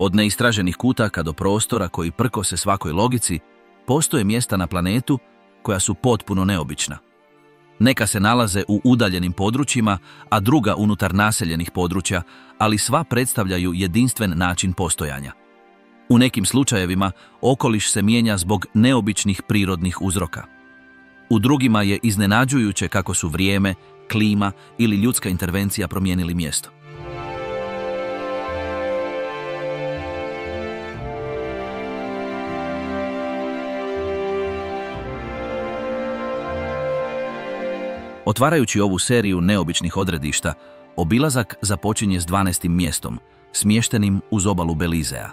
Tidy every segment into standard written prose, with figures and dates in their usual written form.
Od neistraženih kutaka do prostora koji prkose svakoj logici, postoje mjesta na planetu koja su potpuno neobična. Neka se nalaze u udaljenim područjima, a druga unutar naseljenih područja, ali sva predstavljaju jedinstven način postojanja. U nekim slučajevima okoliš se mijenja zbog neobičnih prirodnih uzroka. U drugima je iznenađujuće kako su vrijeme, klima ili ljudska intervencija promijenili mjesto. Otvarajući ovu seriju neobičnih odredišta, obilazak započinje s 12. mjestom, smještenim uz obalu Belizea.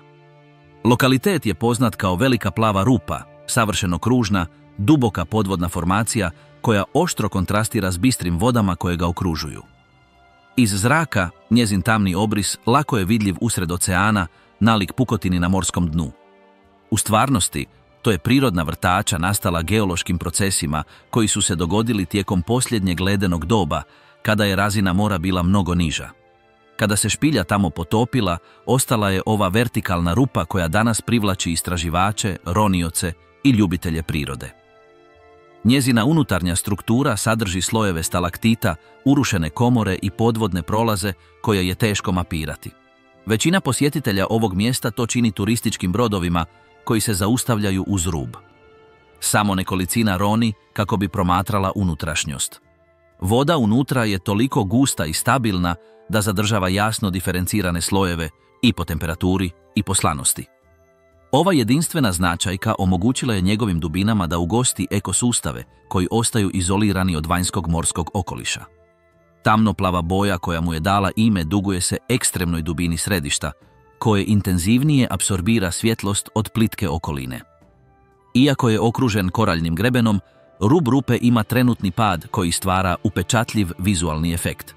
Lokalitet je poznat kao velika plava rupa, savršeno kružna, duboka podvodna formacija koja oštro kontrastira s bistrim vodama koje ga okružuju. Iz zraka njezin tamni obris lako je vidljiv usred oceana, nalik pukotini na morskom dnu. U stvarnosti, to je prirodna vrtača nastala geološkim procesima koji su se dogodili tijekom posljednjeg ledenog doba, kada je razina mora bila mnogo niža. Kada se špilja tamo potopila, ostala je ova vertikalna rupa koja danas privlači istraživače, ronioce i ljubitelje prirode. Njezina unutarnja struktura sadrži slojeve stalaktita, urušene komore i podvodne prolaze koje je teško mapirati. Većina posjetitelja ovog mjesta to čini turističkim brodovima koji se zaustavljaju uz rub. Samo nekolicina roni kako bi promatrala unutrašnjost. Voda unutra je toliko gusta i stabilna da zadržava jasno diferencirane slojeve i po temperaturi i po slanosti. Ova jedinstvena značajka omogućila je njegovim dubinama da ugosti ekosustave koji ostaju izolirani od vanjskog morskog okoliša. Tamnoplava boja koja mu je dala ime duguje se ekstremnoj dubini središta, koje intenzivnije apsorbira svjetlost od plitke okoline. Iako je okružen koraljnim grebenom, rub rupe ima trenutni pad koji stvara upečatljiv vizualni efekt.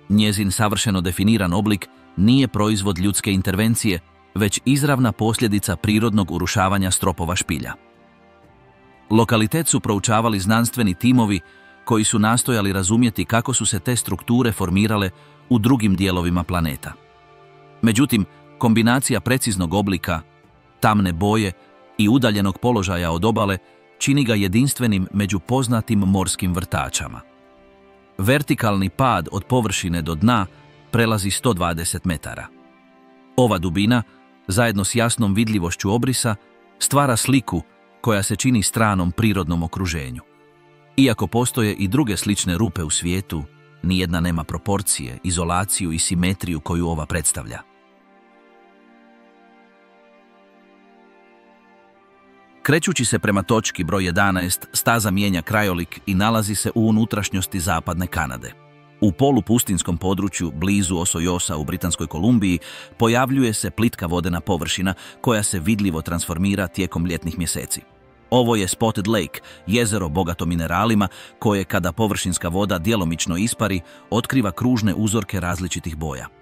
Njezin savršeno definiran oblik nije proizvod ljudske intervencije, već izravna posljedica prirodnog urušavanja stropova špilja. Lokalitet su proučavali znanstveni timovi koji su nastojali razumjeti kako su se te strukture formirale u drugim dijelovima planeta. Međutim, kombinacija preciznog oblika, tamne boje i udaljenog položaja od obale čini ga jedinstvenim među poznatim morskim vrtačama. Vertikalni pad od površine do dna prelazi 120 metara. Ova dubina, zajedno s jasnom vidljivošću obrisa, stvara sliku koja se čini stranom prirodnom okruženju. Iako postoje i druge slične rupe u svijetu, nijedna nema proporcije, izolaciju i simetriju koju ova predstavlja. Krećući se prema točki broj 11, staza mijenja krajolik i nalazi se u unutrašnjosti zapadne Kanade. U polupustinskom području, blizu Osoyosa u Britanskoj Kolumbiji, pojavljuje se plitka vodena površina koja se vidljivo transformira tijekom ljetnih mjeseci. Ovo je Spotted Lake, jezero bogato mineralima koje, kada površinska voda djelomično ispari, otkriva kružne uzorke različitih boja.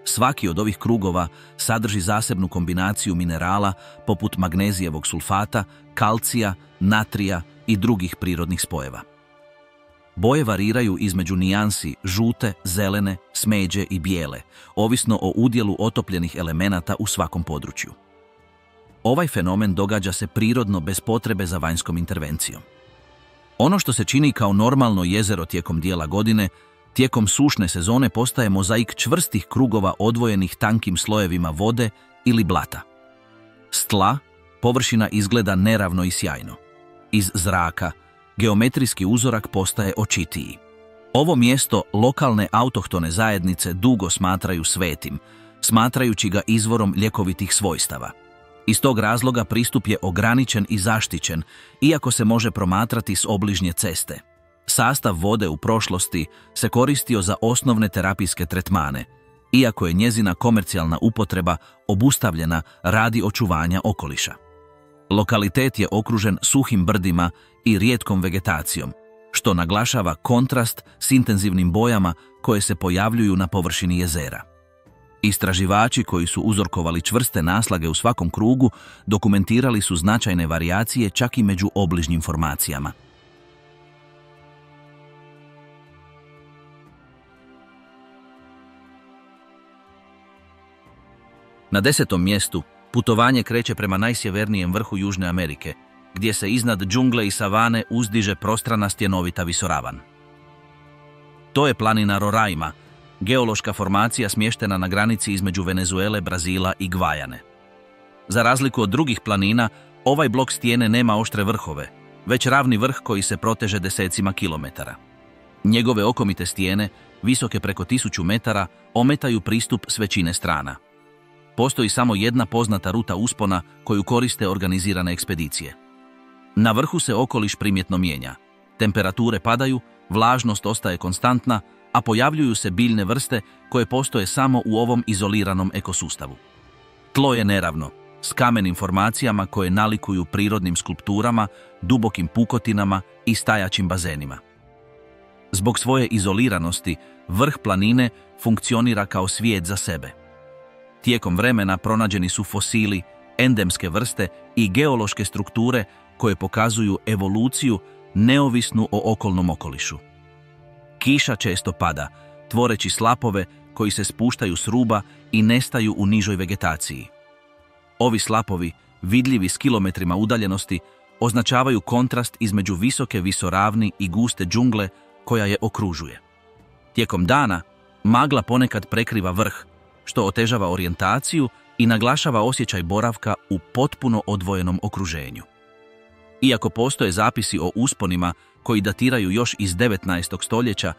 Svaki od ovih krugova sadrži zasebnu kombinaciju minerala poput magnezijevog sulfata, kalcija, natrija i drugih prirodnih spojeva. Boje variraju između nijansi žute, zelene, smeđe i bijele, ovisno o udjelu otopljenih elemenata u svakom području. Ovaj fenomen događa se prirodno bez potrebe za vanjskom intervencijom. Ono što se čini kao normalno jezero tijekom dijela godine, tijekom sušne sezone postaje mozaik čvrstih krugova odvojenih tankim slojevima vode ili blata. S tla površina izgleda neravno i sjajno. Iz zraka geometrijski uzorak postaje očitiji. Ovo mjesto lokalne autohtone zajednice dugo smatraju svetim, smatrajući ga izvorom ljekovitih svojstava. Iz tog razloga pristup je ograničen i zaštićen, iako se može promatrati s obližnje ceste. Sastav vode u prošlosti se koristio za osnovne terapijske tretmane, iako je njezina komercijalna upotreba obustavljena radi očuvanja okoliša. Lokalitet je okružen suhim brdima i rijetkom vegetacijom, što naglašava kontrast s intenzivnim bojama koje se pojavljuju na površini jezera. Istraživači koji su uzorkovali čvrste naslage u svakom krugu dokumentirali su značajne varijacije čak i među obližnjim formacijama. Na 10. mjestu putovanje kreće prema najsjevernijem vrhu Južne Amerike, gdje se iznad džungle i savane uzdiže prostrana stjenovita visoravan. To je planina Roraima, geološka formacija smještena na granici između Venezuele, Brazila i Gvajane. Za razliku od drugih planina, ovaj blok stijene nema oštre vrhove, već ravni vrh koji se proteže desecima kilometara. Njegove okomite stijene, visoke preko 1000 metara, ometaju pristup s većine strana. Postoji samo jedna poznata ruta uspona koju koriste organizirane ekspedicije. Na vrhu se okoliš primjetno mijenja. Temperature padaju, vlažnost ostaje konstantna, a pojavljuju se biljne vrste koje postoje samo u ovom izoliranom ekosustavu. Tlo je neravno, s kamenim formacijama koje nalikuju prirodnim skulpturama, dubokim pukotinama i stajaćim bazenima. Zbog svoje izoliranosti, vrh planine funkcionira kao svijet za sebe. Tijekom vremena pronađeni su fosili, endemske vrste i geološke strukture koje pokazuju evoluciju neovisnu o okolnom okolišu. Kiša često pada, tvoreći slapove koji se spuštaju s ruba i nestaju u nižoj vegetaciji. Ovi slapovi, vidljivi s kilometrima udaljenosti, označavaju kontrast između visoke visoravni i guste džungle koja je okružuje. Tijekom dana, magla ponekad prekriva vrh, što otežava orijentaciju i naglašava osjećaj boravka u potpuno odvojenom okruženju. Iako postoje zapisi o usponima koji datiraju još iz 19. stoljeća,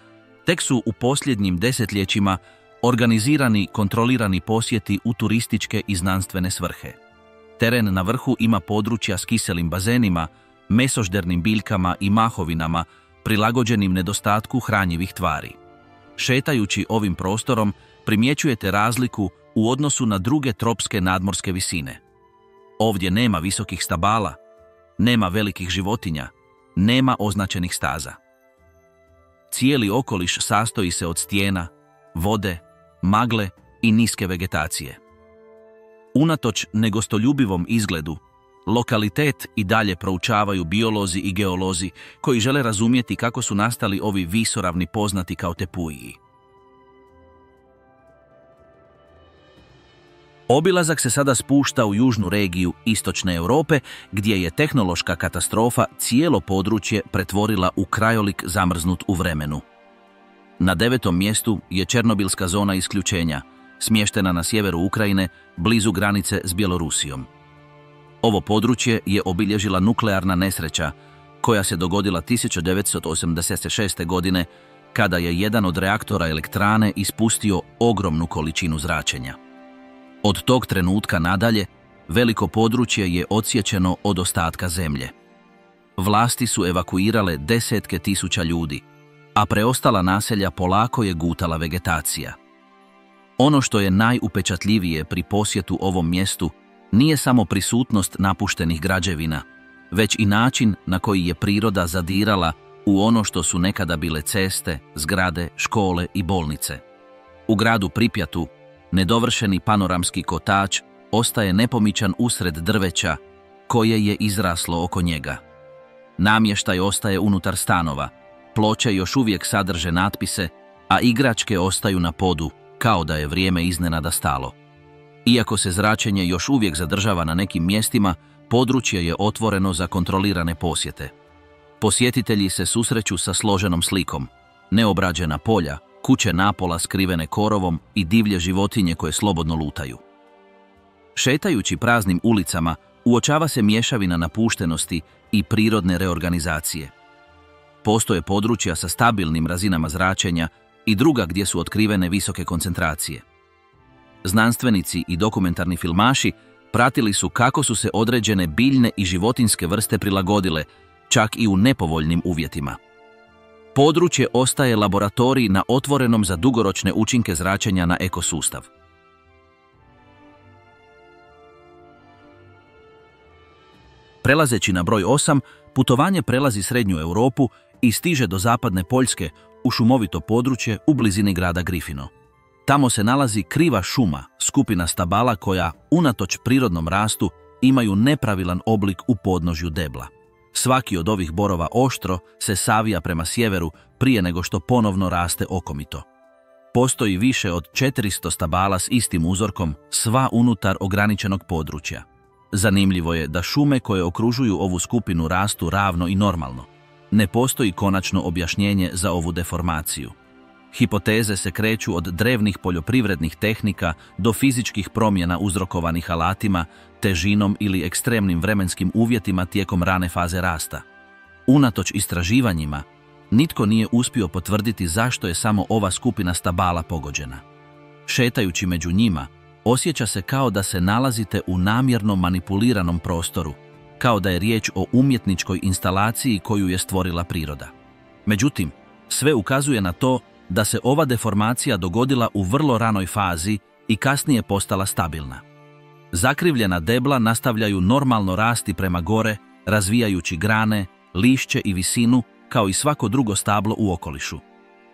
tek su u posljednjim desetljećima organizirani kontrolirani posjeti u turističke i znanstvene svrhe. Teren na vrhu ima područja s kiselim bazenima, mesoždernim biljkama i mahovinama, prilagođenim nedostatku hranjivih tvari. Šetajući ovim prostorom, primjećujete razliku u odnosu na druge tropske nadmorske visine. Ovdje nema visokih stabala, nema velikih životinja, nema označenih staza. Cijeli okoliš sastoji se od stijena, vode, magle i niske vegetacije. Unatoč negostoljubivom izgledu, lokalitet i dalje proučavaju biolozi i geolozi koji žele razumjeti kako su nastali ovi visoravni poznati kao tepuiji. Obilazak se sada spušta u južnu regiju istočne Europe, gdje je tehnološka katastrofa cijelo područje pretvorila u krajolik zamrznut u vremenu. Na 9. mjestu je Černobilska zona isključenja, smještena na sjeveru Ukrajine, blizu granice s Bjelorusijom. Ovo područje je obilježila nuklearna nesreća, koja se dogodila 1986. godine, kada je jedan od reaktora elektrane ispustio ogromnu količinu zračenja. Od tog trenutka nadalje, veliko područje je odsječeno od ostatka zemlje. Vlasti su evakuirale desetke tisuća ljudi, a preostala naselja polako je gutala vegetacija. Ono što je najupečatljivije pri posjetu ovom mjestu nije samo prisutnost napuštenih građevina, već i način na koji je priroda zadirala u ono što su nekada bile ceste, zgrade, škole i bolnice. U gradu Pripjatu nedovršeni panoramski kotač ostaje nepomičan usred drveća koje je izraslo oko njega. Namještaj ostaje unutar stanova, ploče još uvijek sadrže natpise, a igračke ostaju na podu, kao da je vrijeme iznenada stalo. Iako se zračenje još uvijek zadržava na nekim mjestima, područje je otvoreno za kontrolirane posjete. Posjetitelji se susreću sa složenom slikom, neobrađena polja, kuće napola skrivene korovom i divlje životinje koje slobodno lutaju. Šetajući praznim ulicama, uočava se mješavina napuštenosti i prirodne reorganizacije. Postoje područja sa stabilnim razinama zračenja i druga gdje su otkrivene visoke koncentracije. Znanstvenici i dokumentarni filmaši pratili su kako su se određene biljne i životinjske vrste prilagodile, čak i u nepovoljnim uvjetima. Područje ostaje laboratorij na otvorenom za dugoročne učinke zračenja na ekosustav. Prelazeći na broj 8, putovanje prelazi Srednju Europu i stiže do zapadne Poljske u šumovito područje u blizini grada Gryfino. Tamo se nalazi kriva šuma, skupina stabala koja, unatoč prirodnom rastu, imaju nepravilan oblik u podnožju debla. Svaki od ovih borova oštro se savija prema sjeveru prije nego što ponovno raste okomito. Postoji više od 400 stabala s istim uzorkom, sva unutar ograničenog područja. Zanimljivo je da šume koje okružuju ovu skupinu rastu ravno i normalno. Ne postoji konačno objašnjenje za ovu deformaciju. Hipoteze se kreću od drevnih poljoprivrednih tehnika do fizičkih promjena uzrokovanih alatima, težinom ili ekstremnim vremenskim uvjetima tijekom rane faze rasta. Unatoč istraživanjima, nitko nije uspio potvrditi zašto je samo ova skupina stabala pogođena. Šetajući među njima, osjeća se kao da se nalazite u namjerno manipuliranom prostoru, kao da je riječ o umjetničkoj instalaciji koju je stvorila priroda. Međutim, sve ukazuje na to da se ova deformacija dogodila u vrlo ranoj fazi i kasnije postala stabilna. Zakrivljena debla nastavljaju normalno rasti prema gore, razvijajući grane, lišće i visinu, kao i svako drugo stablo u okolišu.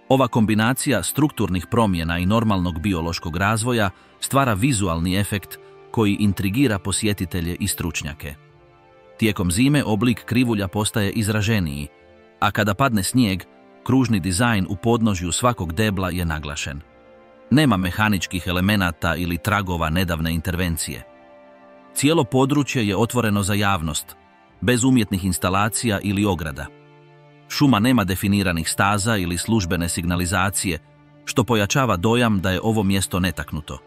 Ova kombinacija strukturnih promjena i normalnog biološkog razvoja stvara vizualni efekt koji intrigira posjetitelje i stručnjake. Tijekom zime oblik krivulja postaje izraženiji, a kada padne snijeg, kružni dizajn u podnožju svakog debla je naglašen. Nema mehaničkih elemenata ili tragova nedavne intervencije. Cijelo područje je otvoreno za javnost, bez umjetnih instalacija ili ograda. Šuma nema definiranih staza ili službene signalizacije, što pojačava dojam da je ovo mjesto netaknuto.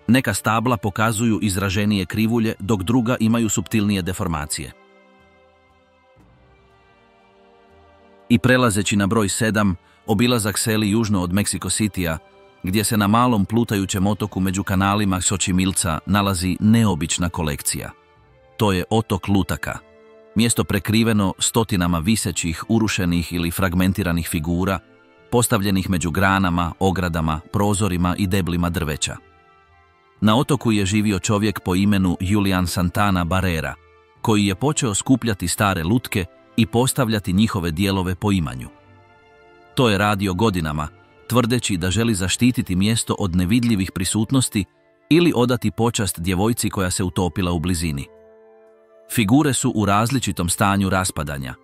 Neka stabla pokazuju izraženije krivulje, dok druga imaju suptilnije deformacije. I prelazeći na broj 7, obilazak seli južno od Mexico Citya, gdje se na malom plutajućem otoku među kanalima Xochimilca nalazi neobična kolekcija. To je otok lutaka, mjesto prekriveno stotinama visećih, urušenih ili fragmentiranih figura, postavljenih među granama, ogradama, prozorima i deblima drveća. Na otoku je živio čovjek po imenu Julian Santana Barrera, koji je počeo skupljati stare lutke i postavljati njihove dijelove po imanju. To je radio godinama, tvrdeći da želi zaštititi mjesto od nevidljivih prisutnosti ili odati počast djevojci koja se utopila u blizini. Figure su u različitom stanju raspadanja.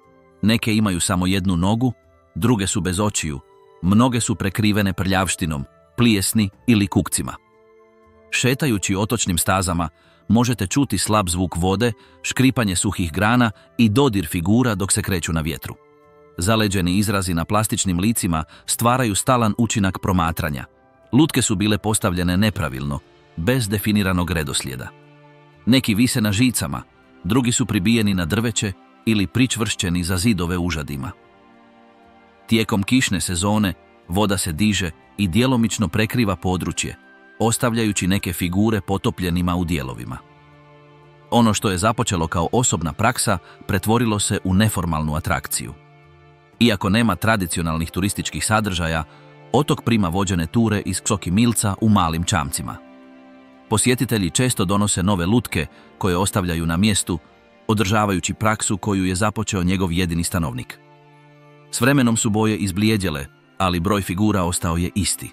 Neke imaju samo jednu nogu, druge su bez očiju, mnoge su prekrivene prljavštinom, plijesni ili kukcima. Šetajući otočnim stazama, možete čuti slab zvuk vode, škripanje suhih grana i dodir figura dok se kreću na vjetru. Zaleđeni izrazi na plastičnim licima stvaraju stalan učinak promatranja. Lutke su bile postavljene nepravilno, bez definiranog redoslijeda. Neki vise na žicama, drugi su pribijeni na drveće ili pričvršćeni za zidove užadima. Tijekom kišne sezone voda se diže i djelomično prekriva područje, ostavljajući neke figure potopljenima u dijelovima. Ono što je započelo kao osobna praksa pretvorilo se u neformalnu atrakciju. Iako nema tradicionalnih turističkih sadržaja, otok prima vođene ture iz Xochimilca u malim čamcima. Posjetitelji često donose nove lutke koje ostavljaju na mjestu, održavajući praksu koju je započeo njegov jedini stanovnik. S vremenom su boje izblijedjele, ali broj figura ostao je isti.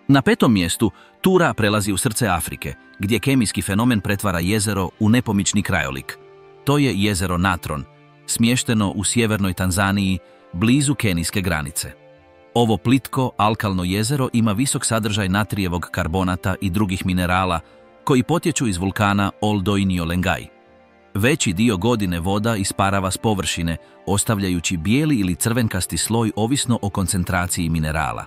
Na 5. mjestu tura prelazi u srce Afrike, gdje kemijski fenomen pretvara jezero u nepomični krajolik. To je jezero Natron, smješteno u sjevernoj Tanzaniji, blizu kenijske granice. Ovo plitko, alkalno jezero ima visok sadržaj natrijevog karbonata i drugih minerala koji potječu iz vulkana Ol-Doinyo Lengai. Veći dio godine voda isparava s površine, ostavljajući bijeli ili crvenkasti sloj ovisno o koncentraciji minerala.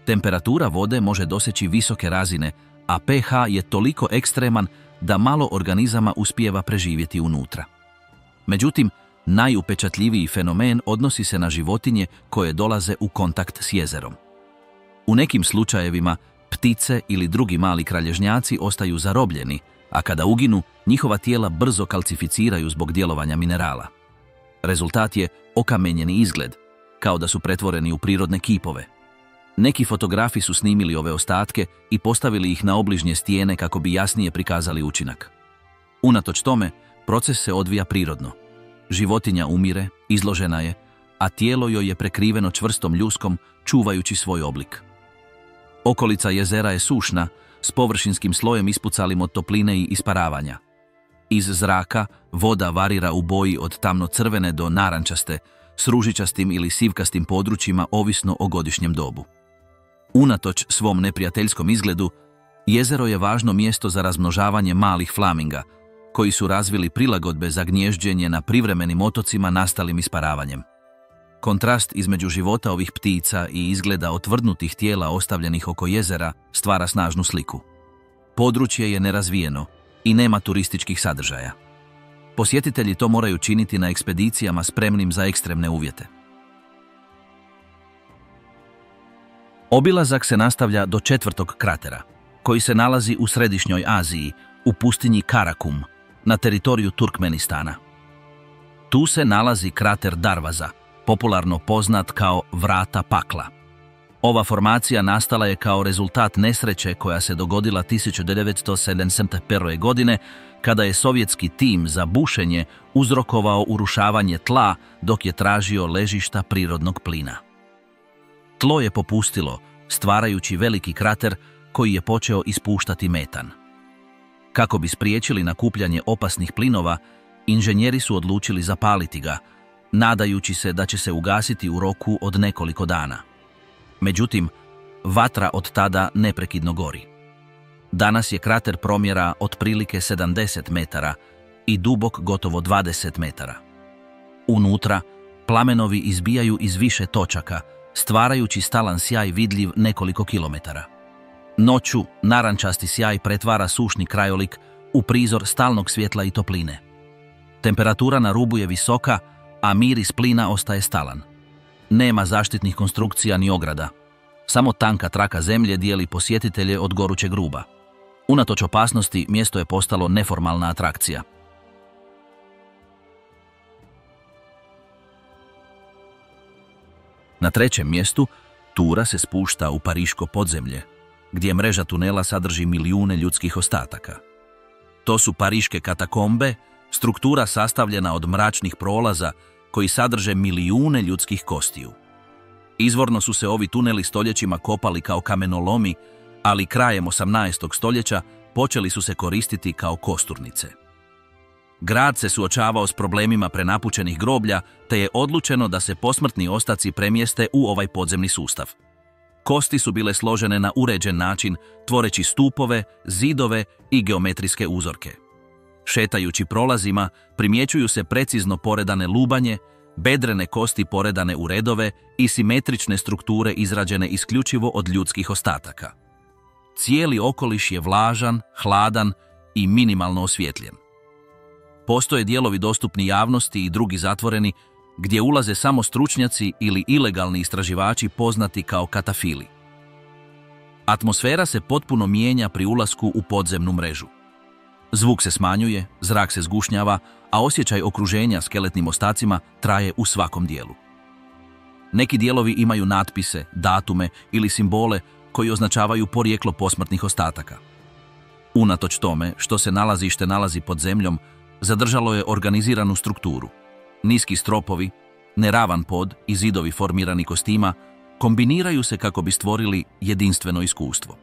Temperatura vode može doseći visoke razine, a pH je toliko ekstreman da malo organizama uspijeva preživjeti unutra. Međutim, najupečatljiviji fenomen odnosi se na životinje koje dolaze u kontakt s jezerom. U nekim slučajevima ptice ili drugi mali kralježnjaci ostaju zarobljeni, a kada uginu, njihova tijela brzo kalcificiraju zbog djelovanja minerala. Rezultat je okamenjeni izgled, kao da su pretvoreni u prirodne kipove. Neki fotografi su snimili ove ostatke i postavili ih na obližnje stijene kako bi jasnije prikazali učinak. Unatoč tome, proces se odvija prirodno. Životinja umire, izložena je, a tijelo joj je prekriveno čvrstom ljuskom, čuvajući svoj oblik. Okolica jezera je sušna, s površinskim slojem ispucalim od topline i isparavanja. Iz zraka voda varira u boji od tamno-crvene do narančaste, s ružičastim ili sivkastim područjima ovisno o godišnjem dobu. Unatoč svom neprijateljskom izgledu, jezero je važno mjesto za razmnožavanje malih flaminga, koji su razvili prilagodbe za gnježđenje na privremenim otocima nastalim isparavanjem. Kontrast između života ovih ptica i izgleda otvrdnutih tijela ostavljenih oko jezera stvara snažnu sliku. Područje je nerazvijeno i nema turističkih sadržaja. Posjetitelji to moraju činiti na ekspedicijama spremnim za ekstremne uvjete. Obilazak se nastavlja do 4. kratera, koji se nalazi u Središnjoj Aziji, u pustinji Karakum, na teritoriju Turkmenistana. Tu se nalazi krater Darvaza, popularno poznat kao vrata pakla. Ova formacija nastala je kao rezultat nesreće koja se dogodila 1971. godine, kada je sovjetski tim za bušenje uzrokovao urušavanje tla dok je tražio ležišta prirodnog plina. Tlo je popustilo, stvarajući veliki krater koji je počeo ispuštati metan. Kako bi spriječili nakupljanje opasnih plinova, inženjeri su odlučili zapaliti ga, nadajući se da će se ugasiti u roku od nekoliko dana. Međutim, vatra od tada neprekidno gori. Danas je krater promjera otprilike 70 metara i dubok gotovo 20 metara. Unutra, plamenovi izbijaju iz više točaka, stvarajući stalan sjaj vidljiv nekoliko kilometara. Noću narančasti sjaj pretvara sušni krajolik u prizor stalnog svjetla i topline. Temperatura na rubu je visoka, a miris plina ostaje stalan. Nema zaštitnih konstrukcija ni ograda. Samo tanka traka zemlje dijeli posjetitelje od gorućeg ruba. Unatoč opasnosti, mjesto je postalo neformalna atrakcija. Na 3. mjestu tura se spušta u pariško podzemlje, gdje mreža tunela sadrži milijune ljudskih ostataka. To su pariške katakombe, struktura sastavljena od mračnih prolaza koji sadrže milijune ljudskih kostiju. Izvorno su se ovi tuneli stoljećima kopali kao kamenolomi, ali krajem 18. stoljeća počeli su se koristiti kao kosturnice. Grad se suočavao s problemima prenapučenih groblja, te je odlučeno da se posmrtni ostaci premjeste u ovaj podzemni sustav. Kosti su bile složene na uređen način, tvoreći stupove, zidove i geometrijske uzorke. Šetajući prolazima, primjećuju se precizno poredane lubanje, bedrene kosti poredane u redove i simetrične strukture izrađene isključivo od ljudskih ostataka. Cijeli okoliš je vlažan, hladan i minimalno osvjetljen. Postoje dijelovi dostupni javnosti i drugi zatvoreni, gdje ulaze samo stručnjaci ili ilegalni istraživači poznati kao katafili. Atmosfera se potpuno mijenja pri ulasku u podzemnu mrežu. Zvuk se smanjuje, zrak se zgušnjava, a osjećaj okruženja skeletnim ostacima traje u svakom dijelu. Neki dijelovi imaju natpise, datume ili simbole koji označavaju porijeklo posmrtnih ostataka. Unatoč tome što se nalazište nalazi pod zemljom, zadržalo je organiziranu strukturu. Niski stropovi, neravan pod i zidovi formirani kostima kombiniraju se kako bi stvorili jedinstveno iskustvo.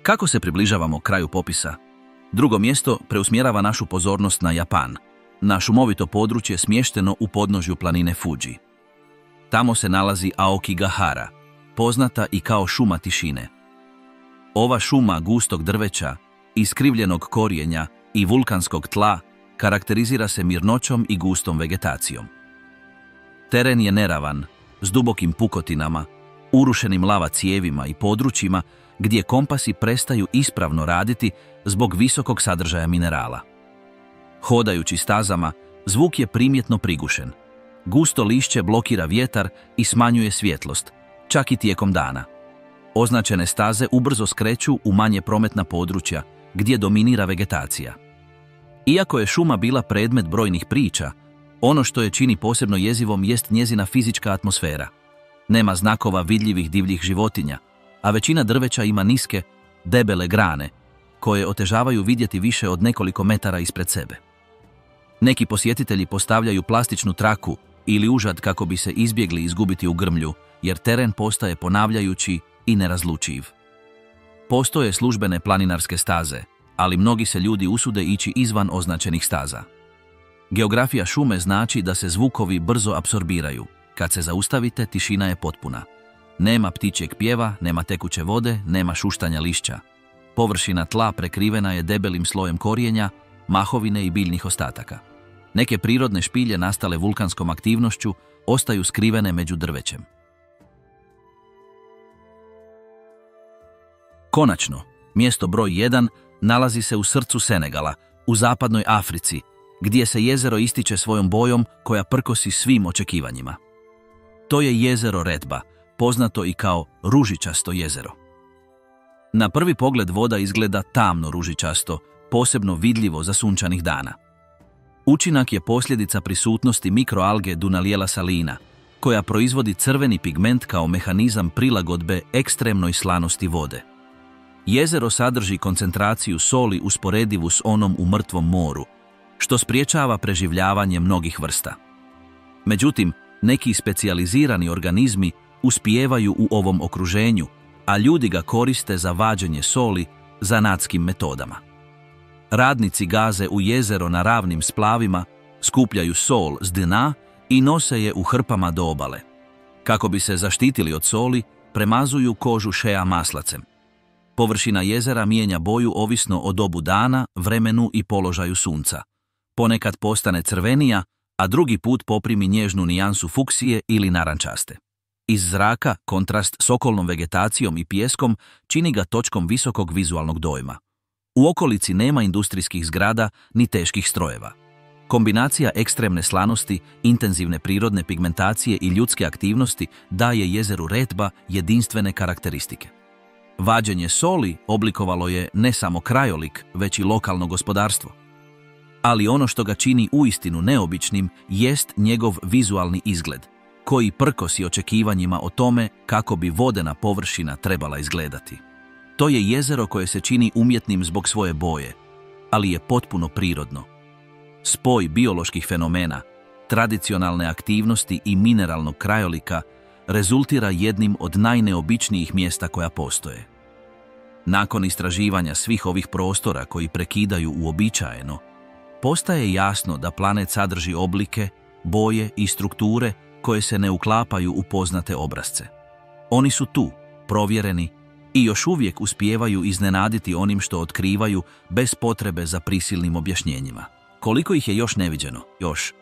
Kako se približavamo kraju popisa, 2. mjesto preusmjerava našu pozornost na Japan, na šumovito područje smješteno u podnožju planine Fuji. Tamo se nalazi Aokigahara, poznata i kao šuma tišine. Ova šuma gustog drveća, iskrivljenog korijenja i vulkanskog tla karakterizira se mirnoćom i gustom vegetacijom. Teren je neravan, s dubokim pukotinama, urušenim lava cijevima i područjima gdje kompasi prestaju ispravno raditi zbog visokog sadržaja minerala. Hodajući stazama, zvuk je primjetno prigušen. Gusto lišće blokira vjetar i smanjuje svjetlost, čak i tijekom dana. Označene staze ubrzo skreću u manje prometna područja, gdje dominira vegetacija. Iako je šuma bila predmet brojnih priča, ono što je čini posebno jezivom jest njezina fizička atmosfera. Nema znakova vidljivih divljih životinja, a većina drveća ima niske, debele grane, koje otežavaju vidjeti više od nekoliko metara ispred sebe. Neki posjetitelji postavljaju plastičnu traku ili užad kako bi se izbjegli izgubiti u grmlju, jer teren postaje ponavljajući i nerazlučiv. Postoje službene planinarske staze, ali mnogi se ljudi usude ići izvan označenih staza. Geografija šume znači da se zvukovi brzo apsorbiraju. Kad se zaustavite, tišina je potpuna. Nema ptičjeg pjeva, nema tekuće vode, nema šuštanja lišća. Površina tla prekrivena je debelim slojem korijenja, mahovine i biljnih ostataka. Neke prirodne špilje nastale vulkanskom aktivnošću ostaju skrivene među drvećem. Konačno, mjesto broj 1 nalazi se u srcu Senegala, u zapadnoj Africi, gdje se jezero ističe svojom bojom koja prkosi svim očekivanjima. To je jezero Redba, poznato i kao ružičasto jezero. Na prvi pogled voda izgleda tamno ružičasto, posebno vidljivo za sunčanih dana. Učinak je posljedica prisutnosti mikroalge Dunaliella salina, koja proizvodi crveni pigment kao mehanizam prilagodbe ekstremnoj slanosti vode. Jezero sadrži koncentraciju soli usporedivu s onom u mrtvom moru, što spriječava preživljavanje mnogih vrsta. Međutim, neki specijalizirani organizmi uspijevaju u ovom okruženju, a ljudi ga koriste za vađenje soli zanatskim metodama. Radnici gaze u jezero na ravnim splavima, skupljaju sol s dna i nose je u hrpama do obale. Kako bi se zaštitili od soli, premazuju kožu šea maslacem. Površina jezera mijenja boju ovisno o dobu dana, vremenu i položaju sunca. Ponekad postane crvenija, a drugi put poprimi nježnu nijansu fuksije ili narančaste. Iz zraka, kontrast s okolnom vegetacijom i pijeskom čini ga točkom visokog vizualnog dojma. U okolici nema industrijskih zgrada ni teških strojeva. Kombinacija ekstremne slanosti, intenzivne prirodne pigmentacije i ljudske aktivnosti daje jezeru Redba jedinstvene karakteristike. Vađenje soli oblikovalo je ne samo krajolik, već i lokalno gospodarstvo. Ali ono što ga čini uistinu neobičnim jest njegov vizualni izgled, koji prkosi očekivanjima o tome kako bi vodena površina trebala izgledati. To je jezero koje se čini umjetnim zbog svoje boje, ali je potpuno prirodno. Spoj bioloških fenomena, tradicionalne aktivnosti i mineralnog krajolika rezultira jednim od najneobičnijih mjesta koja postoje. Nakon istraživanja svih ovih prostora koji prekidaju uobičajeno, postaje jasno da planet sadrži oblike, boje i strukture koje se ne uklapaju u poznate obrasce. Oni su tu, provjereni, i još uvijek uspijevaju iznenaditi onim što otkrivaju bez potrebe za prisilnim objašnjenjima. Koliko ih je još neviđeno? Još.